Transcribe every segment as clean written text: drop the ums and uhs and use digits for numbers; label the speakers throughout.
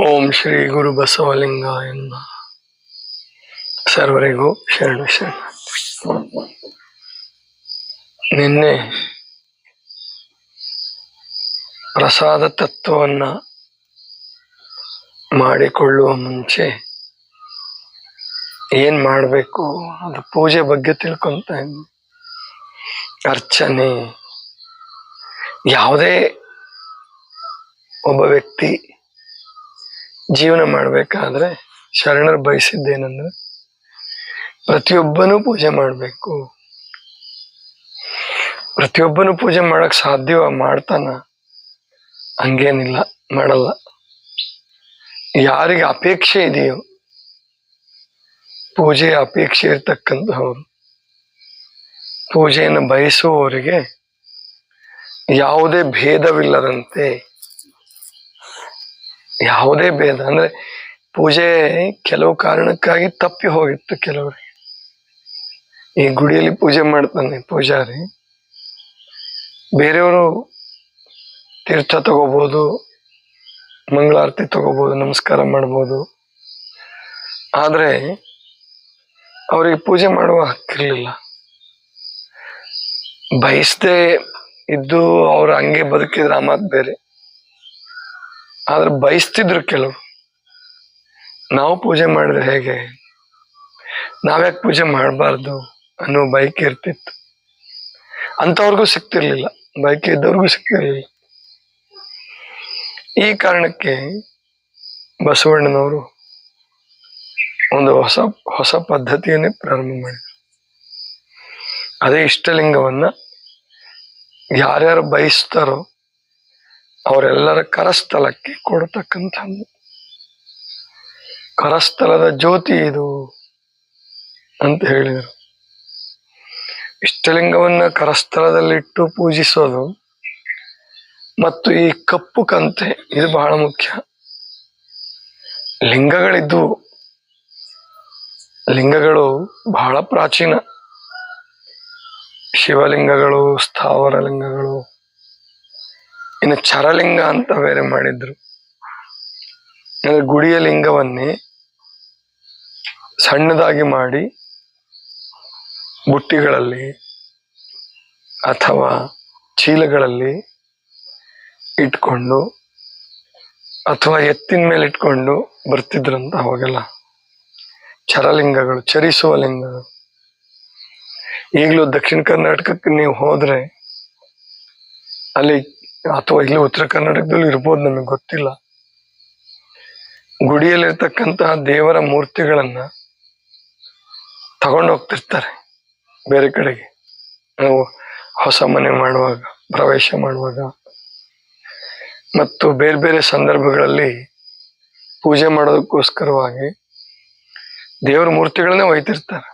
Speaker 1: ಓಂ ಶ್ರೀ ಗುರು ಬಸವಲಿಂಗಾಯ ನಮಃ. ಸರ್ವರಿಗೂ ಶರಣ ಶರಣ. ನಿನ್ನೆ ಪ್ರಸಾದ ತತ್ವವನ್ನ ಮಾಡಿಕೊಳ್ಳುವ ಮುಂಚೆ ಏನ್ ಮಾಡಬೇಕು ಅದು ಪೂಜೆ ಬಗ್ಗೆ ತಿಳ್ಕೊಂತ ಇದ್ವಿ. ಅರ್ಚನೆ, ಯಾವುದೇ ಒಬ್ಬ ವ್ಯಕ್ತಿ ಜೀವನ ಮಾಡಬೇಕಾದ್ರೆ ಶರಣರು ಬಯಸಿದ್ದೇನೆಂದ್ರೆ ಪ್ರತಿಯೊಬ್ಬನೂ ಪೂಜೆ ಮಾಡಬೇಕು. ಪ್ರತಿಯೊಬ್ಬನೂ ಪೂಜೆ ಮಾಡಕ್ ಸಾಧ್ಯವ, ಮಾಡ್ತಾನ? ಹಂಗೇನಿಲ್ಲ, ಮಾಡಲ್ಲ. ಯಾರಿಗೆ ಅಪೇಕ್ಷೆ ಇದೆಯೋ, ಪೂಜೆಯ ಅಪೇಕ್ಷೆ ಇರ್ತಕ್ಕಂಥವ್ರು, ಪೂಜೆಯನ್ನು ಬಯಸುವವರಿಗೆ ಯಾವುದೇ ಭೇದವಿಲ್ಲದಂತೆ, ಯಾವುದೇ ಭೇದ ಅಂದ್ರೆ ಪೂಜೆ ಕೆಲವು ಕಾರಣಕ್ಕಾಗಿ ತಪ್ಪಿ ಹೋಗಿತ್ತು ಕೆಲವರಿಗೆ. ಈ ಗುಡಿಯಲ್ಲಿ ಪೂಜೆ ಮಾಡ್ತಾನೆ ಪೂಜಾರಿ, ಬೇರೆಯವರು ತೀರ್ಥ ತಗೋಬಹುದು, ಮಂಗಳಾರತಿ ತಗೋಬಹುದು, ನಮಸ್ಕಾರ ಮಾಡ್ಬೋದು. ಆದ್ರೆ ಅವರಿಗೆ ಪೂಜೆ ಮಾಡುವ ಹಕ್ಕಿರ್ಲಿಲ್ಲ. ಬಯಸದೆ ಇದ್ದು ಅವ್ರು ಹಂಗೆ ಬದುಕಿದ್ರ ಆ ಮಾತು ಬೇರೆ. ಆದ್ರೆ ಬಯಸ್ತಿದ್ರು ಕೆಲವರು. ನಾವು ಪೂಜೆ ಮಾಡಿದ್ರೆ ಹೇಗೆ, ನಾವ್ಯಾಕೆ ಪೂಜೆ ಮಾಡಬಾರ್ದು ಅನ್ನೋ ಬಯಕೆ ಇರ್ತಿತ್ತು. ಅಂಥವ್ರಿಗೂ ಸಿಗ್ತಿರ್ಲಿಲ್ಲ, ಬಯಕೆ ಇದ್ದವ್ರಿಗೂ ಸಿಗ್ತಿರ್ಲಿಲ್ಲ. ಈ ಕಾರಣಕ್ಕೆ ಬಸವಣ್ಣನವರು ಒಂದು ಹೊಸ ಪದ್ಧತಿಯನ್ನೇ ಪ್ರಾರಂಭ ಮಾಡಿದರು. ಅದೇ ಇಷ್ಟಲಿಂಗವನ್ನ ಯಾರ್ಯಾರು ಬಯಸ್ತಾರೋ ಅವರೆಲ್ಲರ ಕರಸ್ಥಲಕ್ಕೆ ಕೊಡತಕ್ಕಂಥದ್ದು. ಕರಸ್ಥಲದ ಜ್ಯೋತಿ ಇದು ಅಂತ ಹೇಳಿದರು. ಇಷ್ಟಲಿಂಗವನ್ನ ಕರಸ್ಥಲದಲ್ಲಿಟ್ಟು ಪೂಜಿಸೋದು ಮತ್ತು ಈ ಕಪ್ಪು ಕಂತೆ ಇದು ಬಹಳ ಮುಖ್ಯ. ಲಿಂಗಗಳಿದ್ವು, ಲಿಂಗಗಳು ಬಹಳ ಪ್ರಾಚೀನ. ಶಿವಲಿಂಗಗಳು, ಸ್ಥಾವರ ಲಿಂಗಗಳು, ಇನ್ನು ಚರಲಿಂಗ ಅಂತ ಬೇರೆ ಮಾಡಿದ್ರು. ಅಂದ್ರೆ ಗುಡಿಯ ಲಿಂಗವನ್ನೇ ಸಣ್ಣದಾಗಿ ಮಾಡಿ ಬುಟ್ಟಿಗಳಲ್ಲಿ ಅಥವಾ ಚೀಲಗಳಲ್ಲಿ ಇಟ್ಕೊಂಡು ಅಥವಾ ಎತ್ತಿನ ಮೇಲೆ ಇಟ್ಕೊಂಡು ಬರ್ತಿದ್ರಂತ ಅವಾಗೆಲ್ಲ. ಚರಲಿಂಗಗಳು, ಚರಿಸುವ ಲಿಂಗಗಳು. ಈಗಲೂ ದಕ್ಷಿಣ ಕರ್ನಾಟಕಕ್ಕೆ ನೀವು ಹೋದ್ರೆ ಅಲ್ಲಿ, ಅಥವಾ ಇಲ್ಲಿ ಉತ್ತರ ಕರ್ನಾಟಕದಲ್ಲಿ ಇರ್ಬೋದು, ನಮಗೆ ಗೊತ್ತಿಲ್ಲ, ಗುಡಿಯಲ್ಲಿರ್ತಕ್ಕಂತಹ ದೇವರ ಮೂರ್ತಿಗಳನ್ನ ತಗೊಂಡು ಹೋಗ್ತಿರ್ತಾರೆ ಬೇರೆ ಕಡೆಗೆ. ನಾವು ಹೊಸ ಮನೆ ಮಾಡುವಾಗ, ಪ್ರವೇಶ ಮಾಡುವಾಗ ಮತ್ತು ಬೇರೆ ಬೇರೆ ಸಂದರ್ಭಗಳಲ್ಲಿ ಪೂಜೆ ಮಾಡೋದಕ್ಕೋಸ್ಕರವಾಗಿ ದೇವರ ಮೂರ್ತಿಗಳನ್ನೇ ಒಯ್ತಿರ್ತಾರೆ.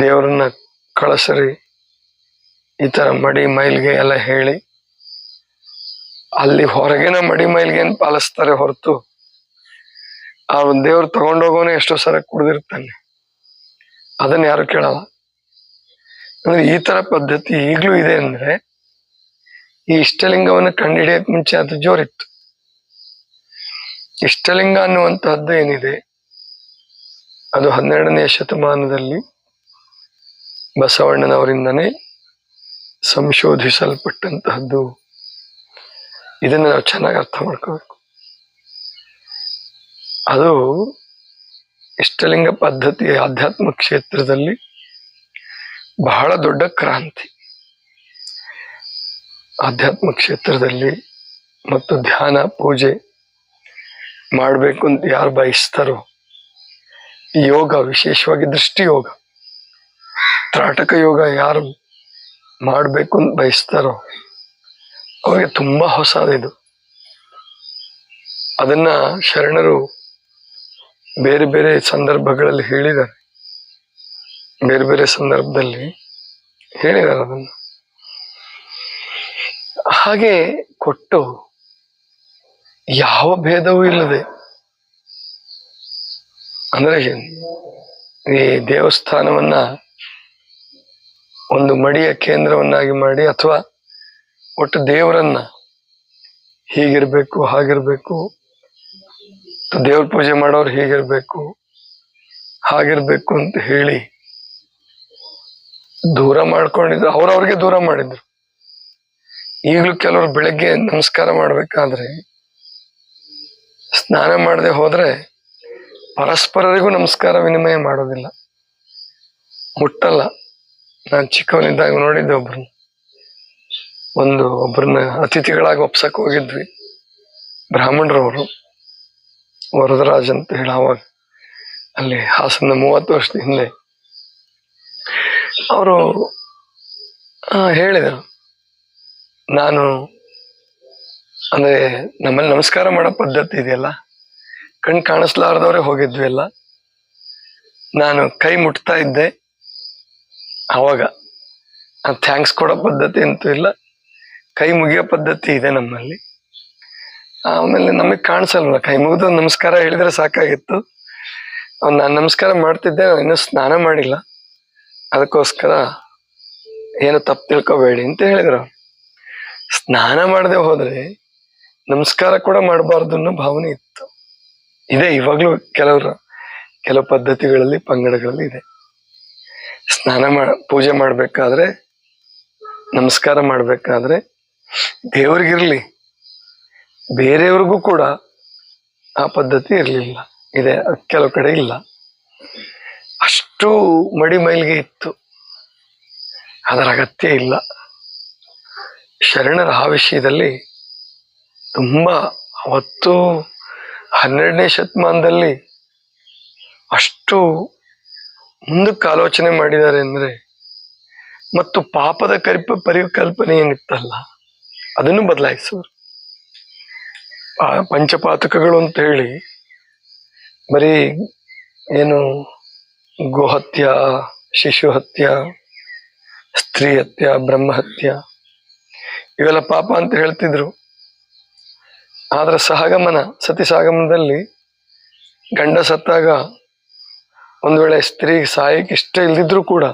Speaker 1: ದೇವರನ್ನ ಕಳಸರಿ, ಈ ತರ ಮಡಿ ಮೈಲ್ಗೆ ಎಲ್ಲ ಹೇಳಿ ಅಲ್ಲಿ ಹೊರಗಿನ ಮಡಿ ಮೈಲ್ಗೆ ಏನ್ ಪಾಲಿಸ್ತಾರೆ ಹೊರತು ಆ ದೇವ್ರು ತಗೊಂಡೋಗೋನೆ ಎಷ್ಟೋ ಸರ ಕುಡ್ದಿರ್ತಾನೆ, ಅದನ್ನ ಯಾರು ಕೇಳಲ್ಲ. ಅಂದ್ರೆ ಈ ತರ ಪದ್ಧತಿ ಈಗ್ಲೂ ಇದೆ. ಅಂದ್ರೆ ಈ ಇಷ್ಟಲಿಂಗವನ್ನು ಕಂಡುಹಿಡಿಯಕ್ ಮುಂಚೆ ಅದು ಜೋರಿತ್ತು. ಇಷ್ಟಲಿಂಗ ಅನ್ನುವಂತಹದ್ದು ಏನಿದೆ ಅದು 12ನೇ ಶತಮಾನದಲ್ಲಿ ಬಸವಣ್ಣನವರಿಂದನೇ ಸಂಶೋಧಿಸಲ್ಪಟ್ಟಂತಹದ್ದು. ಇದನ್ನ ನಾವು ಚೆನ್ನಾಗಿ ಅರ್ಥ ಮಾಡ್ಕೋಬೇಕು. ಅದು ಇಷ್ಟಲಿಂಗ ಪದ್ಧತಿ ಆಧ್ಯಾತ್ಮ ಕ್ಷೇತ್ರದಲ್ಲಿ ಬಹಳ ದೊಡ್ಡ ಕ್ರಾಂತಿ. ಆಧ್ಯಾತ್ಮ ಕ್ಷೇತ್ರದಲ್ಲಿ ಮತ್ತು ಧ್ಯಾನ ಪೂಜೆ ಮಾಡಬೇಕು ಅಂತ ಯಾರು ಬಯಸ್ತಾರೋ, ಯೋಗ, ವಿಶೇಷವಾಗಿ ದೃಷ್ಟಿ ಯೋಗ, ತ್ರಾಟಕ ಯೋಗ ಯಾರು ಮಾಡಬೇಕು ಅಂತ ಬಯಸ್ತಾರೋ ಅವ್ರಿಗೆ ತುಂಬಾ ಹೊಸದಿದು. ಅದನ್ನ ಶರಣರು ಬೇರೆ ಬೇರೆ ಸಂದರ್ಭಗಳಲ್ಲಿ ಹೇಳಿದ್ದಾರೆ, ಬೇರೆ ಬೇರೆ ಸಂದರ್ಭದಲ್ಲಿ ಹೇಳಿದ್ದಾರೆ ಅದನ್ನ. ಹಾಗೆ ಕೊಟ್ಟು ಯಾವ ಭೇದವೂ ಇಲ್ಲದೆ, ಅಂದ್ರೆ ಈ ದೇವಸ್ಥಾನವನ್ನ ಒಂದು ಮಡಿಯ ಕೇಂದ್ರವನ್ನಾಗಿ ಮಾಡಿ, ಅಥವಾ ಒಟ್ಟು ದೇವರನ್ನ ಹೀಗಿರ್ಬೇಕು ಹಾಗಿರ್ಬೇಕು ದೇವ್ರ ಪೂಜೆ ಮಾಡೋರು ಹೀಗಿರ್ಬೇಕು ಹಾಗಿರ್ಬೇಕು ಅಂತ ಹೇಳಿ ದೂರ ಮಾಡ್ಕೊಂಡಿದ್ರು, ಅವ್ರವ್ರಿಗೆ ದೂರ ಮಾಡಿದ್ರು. ಈಗಲೂ ಕೆಲವರು ಬೆಳಗ್ಗೆ ನಮಸ್ಕಾರ ಮಾಡ್ಬೇಕಾದ್ರೆ ಸ್ನಾನ ಮಾಡದೆ ಹೋದ್ರೆ ಪರಸ್ಪರರಿಗೂ ನಮಸ್ಕಾರ ವಿನಿಮಯ ಮಾಡೋದಿಲ್ಲ, ಮುಟ್ಟಲ್ಲ. ನಾನು ಚಿಕ್ಕವನಿದ್ದಾಗ ನೋಡಿದ್ದೆ ಒಬ್ಬರನ್ನ ಅತಿಥಿಗಳಾಗಿ ಒಪ್ಸಕ್ ಹೋಗಿದ್ವಿ. ಬ್ರಾಹ್ಮಣರವರು, ವರದರಾಜ್ ಅಂತ ಹೇಳಿ, ಅವಾಗ ಅಲ್ಲಿ ಹಾಸನ 30 ವರ್ಷದ ಹಿಂದೆ ಅವರು ಹೇಳಿದರು, ನಾನು ಅಂದ್ರೆ ನಮ್ಮಲ್ಲಿ ನಮಸ್ಕಾರ ಮಾಡೋ ಪದ್ಧತಿ ಇದೆಯಲ್ಲ, ಕಣ್ ಕಾಣಿಸ್ಲಾರ್ದವ್ರೆ ಹೋಗಿದ್ವಿ ಎಲ್ಲ, ನಾನು ಕೈ ಮುಟ್ತಾ ಇದ್ದೆ. ಅವಾಗ ಥ್ಯಾಂಕ್ಸ್ ಕೊಡೋ ಪದ್ಧತಿ ಅಂತೂ ಇಲ್ಲ, ಕೈ ಮುಗಿಯೋ ಪದ್ಧತಿ ಇದೆ ನಮ್ಮಲ್ಲಿ. ಆಮೇಲೆ ನಮಗ್ ಕಾಣಿಸಲ್ವ, ಕೈ ಮುಗಿದು ನಮಸ್ಕಾರ ಹೇಳಿದ್ರೆ ಸಾಕಾಗಿತ್ತು. ನಾನು ನಮಸ್ಕಾರ ಮಾಡ್ತಿದ್ದೆ, ಇನ್ನೂ ಸ್ನಾನ ಮಾಡಿಲ್ಲ, ಅದಕ್ಕೋಸ್ಕರ ಏನು ತಪ್ಪು ತಿಳ್ಕೊಬೇಡಿ ಅಂತ ಹೇಳಿದ್ರು. ಸ್ನಾನ ಮಾಡದೆ ಹೋದ್ರೆ ನಮಸ್ಕಾರ ಕೂಡ ಮಾಡಬಾರ್ದು ಅನ್ನೋ ಭಾವನೆ ಇತ್ತು. ಇದೆ ಇವಾಗ್ಲೂ ಕೆಲವು ಪದ್ಧತಿಗಳಲ್ಲಿ, ಪಂಗಡಗಳಲ್ಲಿ ಇದೆ. ಪೂಜೆ ಮಾಡ್ಬೇಕಾದ್ರೆ, ನಮಸ್ಕಾರ ಮಾಡ್ಬೇಕಾದ್ರೆ ದೇವ್ರಿಗಿರ್ಲಿ ಬೇರೆಯವ್ರಿಗೂ ಕೂಡ ಆ ಪದ್ಧತಿ ಇರ್ಲಿಲ್ಲ, ಇದೆ ಕೆಲವು ಕಡೆ ಇಲ್ಲ. ಅಷ್ಟು ಮಡಿ ಮೈಲಿಗೆ ಇತ್ತು, ಅದರ ಅಗತ್ಯ ಇಲ್ಲ. ಶರಣರ ಆ ವಿಷಯದಲ್ಲಿ ತುಂಬಾ, ಅವತ್ತು 12ನೇ ಶತಮಾನದಲ್ಲಿ ಅಷ್ಟು ಮುಂದಕ್ಕೆ ಆಲೋಚನೆ ಮಾಡಿದ್ದಾರೆ ಅಂದ್ರೆ, ಮತ್ತು ಪಾಪದ ಪರಿಕಲ್ಪನೆ ಏನಿತ್ತಲ್ಲ ಅದನ್ನು ಬದಲಾಯಿಸೋರು. ಪಂಚಪಾತಕಗಳು ಅಂತ ಹೇಳಿ ಬರೀ ಏನು ಗೋಹತ್ಯ, ಶಿಶು ಹತ್ಯ, ಸ್ತ್ರೀ ಹತ್ಯ, ಬ್ರಹ್ಮಹತ್ಯ ಇವೆಲ್ಲ ಪಾಪ ಅಂತ ಹೇಳ್ತಿದ್ರು. ಆದ್ರೆ ಸತಿ ಸಹಗಮನದಲ್ಲಿ ಗಂಡ ಸತ್ತಾಗ ಒಂದ್ ವೇಳೆ ಸ್ತ್ರೀಗೆ ಸಾಯಕ್ಕೆ ಇಷ್ಟ ಇಲ್ದಿದ್ರು ಕೂಡ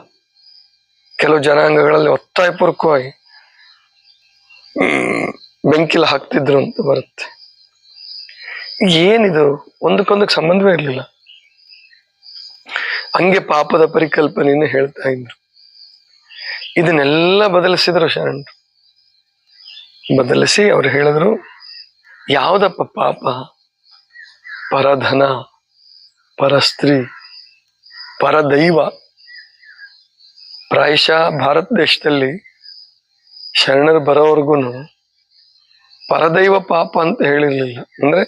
Speaker 1: ಕೆಲವು ಜನಾಂಗಗಳಲ್ಲಿ ಒತ್ತಾಯಪೂರ್ವಕವಾಗಿ ಬೆಂಕಿಲ ಹಾಕ್ತಿದ್ರು ಅಂತ ಬರುತ್ತೆ. ಏನಿದು, ಒಂದಕ್ಕೊಂದಕ್ಕೆ ಸಂಬಂಧವೇ ಇರಲಿಲ್ಲ. ಹಂಗೆ ಪಾಪದ ಪರಿಕಲ್ಪನೆಯನ್ನು ಹೇಳ್ತಾ ಇದ್ರು. ಇದನ್ನೆಲ್ಲ ಬದಲಿಸಿದ್ರು ಶರಣರು. ಬದಲಿಸಿ ಅವ್ರು ಹೇಳಿದ್ರು, ಯಾವ್ದಪ್ಪ ಪಾಪ? ಪರಧನ, ಪರಸ್ತ್ರೀ, ಪರದೈವ. ಪ್ರಾಯಶಃ ಭಾರತ ದೇಶದಲ್ಲಿ ಶರಣರು ಬರೋವರೆಗೂ ಪರದೈವ ಪಾಪ ಅಂತ ಹೇಳಿರ್ಲಿಲ್ಲ. ಅಂದ್ರೆ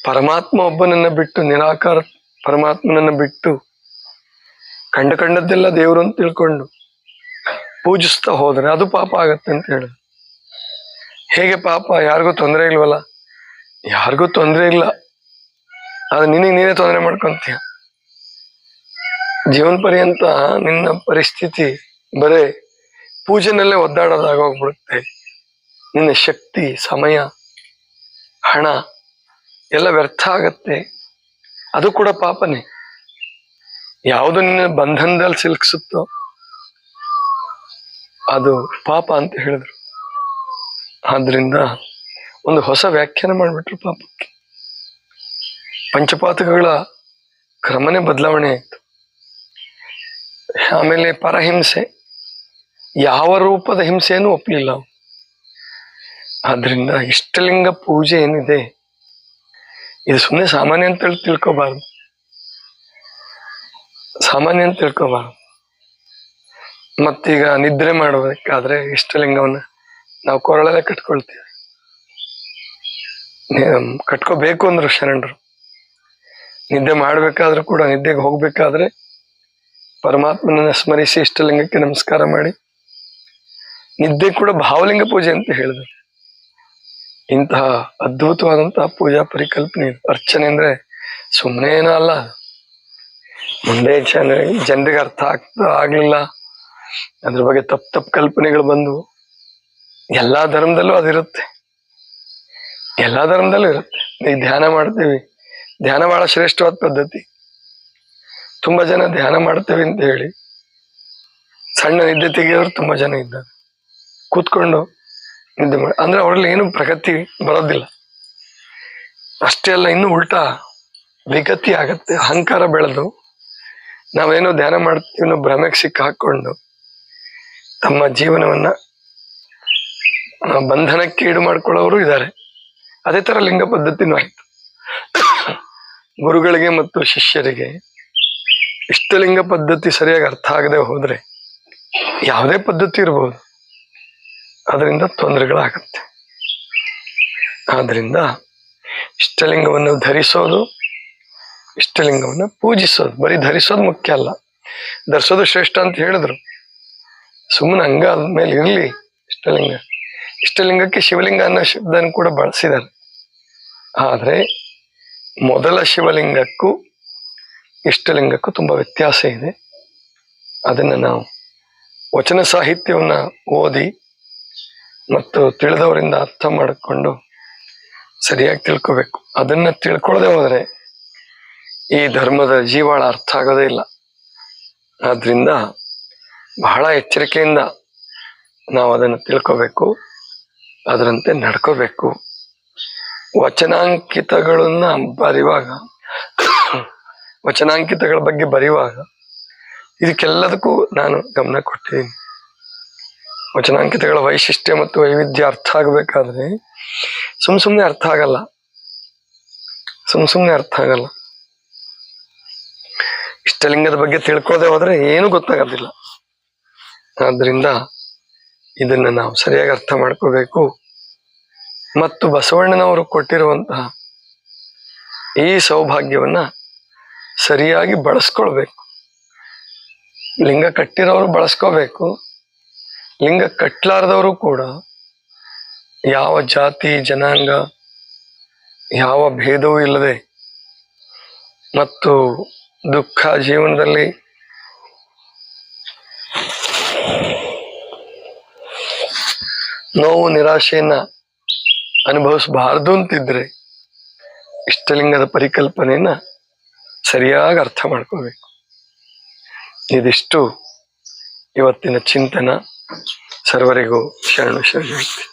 Speaker 1: ಪರಮಾತ್ಮ ಒಬ್ಬನನ್ನ ಬಿಟ್ಟು, ನಿರಾಕಾರ ಪರಮಾತ್ಮನನ್ನ ಬಿಟ್ಟು ಕಂಡದ್ದೆಲ್ಲ ದೇವರು ಅಂತ ತಿಳ್ಕೊಂಡು ಪೂಜಿಸ್ತಾ ಹೋದ್ರೆ ಅದು ಪಾಪ ಆಗತ್ತೆ ಅಂತ ಹೇಳಿದ್ರು. ಹೇಗೆ ಪಾಪ? ಯಾರಿಗೂ ತೊಂದರೆ ಇಲ್ವಲ್ಲ? ಯಾರಿಗೂ ತೊಂದರೆ ಇಲ್ಲ, ಆದ್ರೆ ನೀನೇ ತೊಂದರೆ ಮಾಡ್ಕೊಂತೀಯ. ಜೀವನ ಪರ್ಯಂತ ನಿನ್ನ ಪರಿಸ್ಥಿತಿ ಬರೇ ಪೂಜೆನಲ್ಲೇ ಒದ್ದಾಡೋದಾಗೋಗ್ಬಿಡುತ್ತೆ. ನಿನ್ನ ಶಕ್ತಿ, ಸಮಯ, ಹಣ ಎಲ್ಲ ವ್ಯರ್ಥ ಆಗತ್ತೆ. ಅದು ಕೂಡ ಪಾಪನೇ. ಯಾವುದು ನಿನ್ನ ಬಂಧನದಲ್ಲಿ ಸಿಲುಕಿಸುತ್ತೋ ಅದು ಪಾಪ ಅಂತ ಹೇಳಿದ್ರು. ಆದ್ರಿಂದ ಒಂದು ಹೊಸ ವ್ಯಾಖ್ಯಾನ ಮಾಡಿಬಿಟ್ರು ಪಾಪಕ್ಕೆ. ಪಂಚಪಾತಕಗಳ ಕ್ರಮನೇ ಬದಲಾವಣೆ ಆಯ್ತು. ಆಮೇಲೆ ಪರಹಿಂಸೆ, ಯಾವ ರೂಪದ ಹಿಂಸೆಯನ್ನು ಒಪ್ಪಲಿಲ್ಲ. ಆದ್ರಿಂದ ಇಷ್ಟಲಿಂಗ ಪೂಜೆ ಏನಿದೆ ಇದು ಸುಮ್ಮನೆ ಸಾಮಾನ್ಯ ಅಂತ ತಿಳ್ಕೊಬಾರ್ದು. ಮತ್ತೀಗ ನಿದ್ರೆ ಮಾಡಬೇಕಾದ್ರೆ ಇಷ್ಟಲಿಂಗವನ್ನ ನಾವು ಕೊರಳಲ್ಲೇ ಕಟ್ಕೊಳ್ತೀವಿ. ಕಟ್ಕೋಬೇಕು ಅಂದ್ರು ಶರಣರು. ನಿದ್ದೆ ಮಾಡ್ಬೇಕಾದ್ರೂ ಕೂಡ, ನಿದ್ದೆಗೆ ಹೋಗ್ಬೇಕಾದ್ರೆ ಪರಮಾತ್ಮನನ್ನ ಸ್ಮರಿಸಿ ಇಷ್ಟಲಿಂಗಕ್ಕೆ ನಮಸ್ಕಾರ ಮಾಡಿ, ನಿದ್ದೆ ಕೂಡ ಭಾವಲಿಂಗ ಪೂಜೆ ಅಂತ ಹೇಳಿದ್ರು. ಇಂತಹ ಅದ್ಭುತವಾದಂತಹ ಪೂಜಾ ಪರಿಕಲ್ಪನೆ. ಅರ್ಚನೆ ಅಂದ್ರೆ ಸುಮ್ಮನೆ ಏನೋ ಅಲ್ಲ. ಮುಂದೆ ಜನರಿಗೆ ಅರ್ಥ ಆಗ್ಲಿಲ್ಲ, ಅದ್ರ ಬಗ್ಗೆ ತಪ್ಪು ಕಲ್ಪನೆಗಳು ಬಂದು. ಎಲ್ಲಾ ಧರ್ಮದಲ್ಲೂ ಅದಿರುತ್ತೆ, ಎಲ್ಲಾ ಧರ್ಮದಲ್ಲೂ ಇರುತ್ತೆ. ಈ ಧ್ಯಾನ ಮಾಡ್ತೀವಿ, ಧ್ಯಾನ ಬಹಳ ಶ್ರೇಷ್ಠವಾದ ಪದ್ಧತಿ. ತುಂಬಾ ಜನ ಧ್ಯಾನ ಮಾಡ್ತೇವೆ ಅಂತ ಹೇಳಿ ಸಣ್ಣ ನಿದ್ದೆ ತೆಗೆಯೋರು ತುಂಬಾ ಜನ ಇದ್ದಾರೆ. ಕೂತ್ಕೊಂಡು ನಿದ್ದೆ ಮಾಡಿ ಅಂದ್ರೆ ಅವರಲ್ಲಿ ಏನು ಪ್ರಗತಿ ಬರೋದಿಲ್ಲ. ಅಷ್ಟೇ ಅಲ್ಲ, ಇನ್ನು ಉಲ್ಟಾ ವಿಗತಿ ಆಗತ್ತೆ. ಅಹಂಕಾರ ಬೆಳೆದು ನಾವೇನೋ ಧ್ಯಾನ ಮಾಡ್ತೀವಿ ಅನ್ನೋ ಭ್ರಮೆಗೆ ಸಿಕ್ಕ ಹಾಕೊಂಡು ತಮ್ಮ ಜೀವನವನ್ನ ಬಂಧನಕ್ಕೆ ಈಡು ಮಾಡ್ಕೊಳ್ಳೋರು ಇದ್ದಾರೆ. ಅದೇ ತರ ಲಿಂಗ ಪದ್ಧತಿನೂ ಆಯ್ತು. ಗುರುಗಳಿಗೆ ಮತ್ತು ಶಿಷ್ಯರಿಗೆ ಇಷ್ಟಲಿಂಗ ಪದ್ಧತಿ ಸರಿಯಾಗಿ ಅರ್ಥ ಆಗದೆ ಹೋದ್ರೆ ಯಾವುದೇ ಪದ್ಧತಿ ಇರಬಹುದು, ಅದರಿಂದ ತೊಂದರೆಗಳಾಗತ್ತೆ. ಆದ್ರಿಂದ ಇಷ್ಟಲಿಂಗವನ್ನು ಧರಿಸೋದು, ಇಷ್ಟಲಿಂಗವನ್ನು ಪೂಜಿಸೋದು, ಬರೀ ಧರಿಸೋದು ಮುಖ್ಯ ಅಲ್ಲ, ಧರಿಸೋದು ಶ್ರೇಷ್ಠ ಅಂತ ಹೇಳಿದ್ರು. ಸುಮ್ಮನೆ ಹಂಗ ಆದ್ಮೇಲೆ ಇರ್ಲಿ ಇಷ್ಟಲಿಂಗ. ಇಷ್ಟಲಿಂಗಕ್ಕೆ ಶಿವಲಿಂಗ ಅನ್ನೋ ಶಬ್ದನ ಕೂಡ ಬಳಸಿದ್ದಾರೆ. ಆದ್ರೆ ಮೊದಲ ಶಿವಲಿಂಗಕ್ಕೂ ಇಷ್ಟಲಿಂಗಕ್ಕೂ ತುಂಬಾ ವ್ಯತ್ಯಾಸ ಇದೆ. ಅದನ್ನ ನಾವು ವಚನ ಸಾಹಿತ್ಯವನ್ನ ಓದಿ ಮತ್ತು ತಿಳಿದವರಿಂದ ಅರ್ಥ ಮಾಡಿಕೊಂಡು ಸರಿಯಾಗಿ ತಿಳ್ಕೋಬೇಕು. ಅದನ್ನ ತಿಳ್ಕೊಳ್ಳದೆ ಹೋದ್ರೆ ಈ ಧರ್ಮದ ಜೀವಾಳ ಅರ್ಥ ಆಗೋದೇ ಇಲ್ಲ. ಆದ್ರಿಂದ ಬಹಳ ಎಚ್ಚರಿಕೆಯಿಂದ ನಾವು ಅದನ್ನು ತಿಳ್ಕೋಬೇಕು, ಅದರಂತೆ ನಡ್ಕೋಬೇಕು. ವಚನಾಂಕಿತಗಳನ್ನ ಬರೆಯುವಾಗ, ವಚನಾಂಕಿತಗಳ ಬಗ್ಗೆ ಬರೆಯುವಾಗ ಇದಕ್ಕೆಲ್ಲದಕ್ಕೂ ನಾನು ಗಮನ ಕೊಟ್ಟಿದ್ದೀನಿ. ವಚನಾಂಕಿತಗಳ ವೈಶಿಷ್ಟ್ಯ ಮತ್ತು ವೈವಿಧ್ಯ ಅರ್ಥ ಆಗಬೇಕಾದ್ರೆ ಸುಮ್ನೆ ಅರ್ಥ ಆಗಲ್ಲ, ಸುಮ್ನೆ ಅರ್ಥ ಆಗಲ್ಲ. ಇಷ್ಟಲಿಂಗದ ಬಗ್ಗೆ ತಿಳ್ಕೊಳ್ಳದೆ ಹೋದ್ರೆ ಏನು ಗೊತ್ತಾಗೋದಿಲ್ಲ. ಆದ್ರಿಂದ ಇದನ್ನ ನಾವು ಸರಿಯಾಗಿ ಅರ್ಥ ಮಾಡ್ಕೋಬೇಕು ಮತ್ತು ಬಸವಣ್ಣನವರು ಕೊಟ್ಟಿರುವಂತಹ ಈ ಸೌಭಾಗ್ಯವನ್ನ ಸರಿಯಾಗಿ ಬಳಸ್ಕೊಳ್ಬೇಕು. ಲಿಂಗ ಕಟ್ಟಿರೋರು ಬಳಸ್ಕೋಬೇಕು, ಲಿಂಗ ಕಟ್ಲಾರ್ದವರು ಕೂಡ ಯಾವ ಜಾತಿ ಜನಾಂಗ ಯಾವ ಭೇದವೂ ಇಲ್ಲದೆ ಮತ್ತು ದುಃಖ ಜೀವನದಲ್ಲಿ ನೋವು ನಿರಾಶೆಯನ್ನ ಅನುಭವಿಸಬಾರ್ದು ಅಂತಿದ್ರೆ ಇಷ್ಟಲಿಂಗದ ಪರಿಕಲ್ಪನೆಯನ್ನ ಸರಿಯಾಗಿ ಅರ್ಥ ಮಾಡ್ಕೋಬೇಕು. ಇದಿಷ್ಟು ಇವತ್ತಿನ ಚಿಂತನ. ಸರ್ವರಿಗೂ ಶರಣು ಶರಣಾರ್ಥಿ.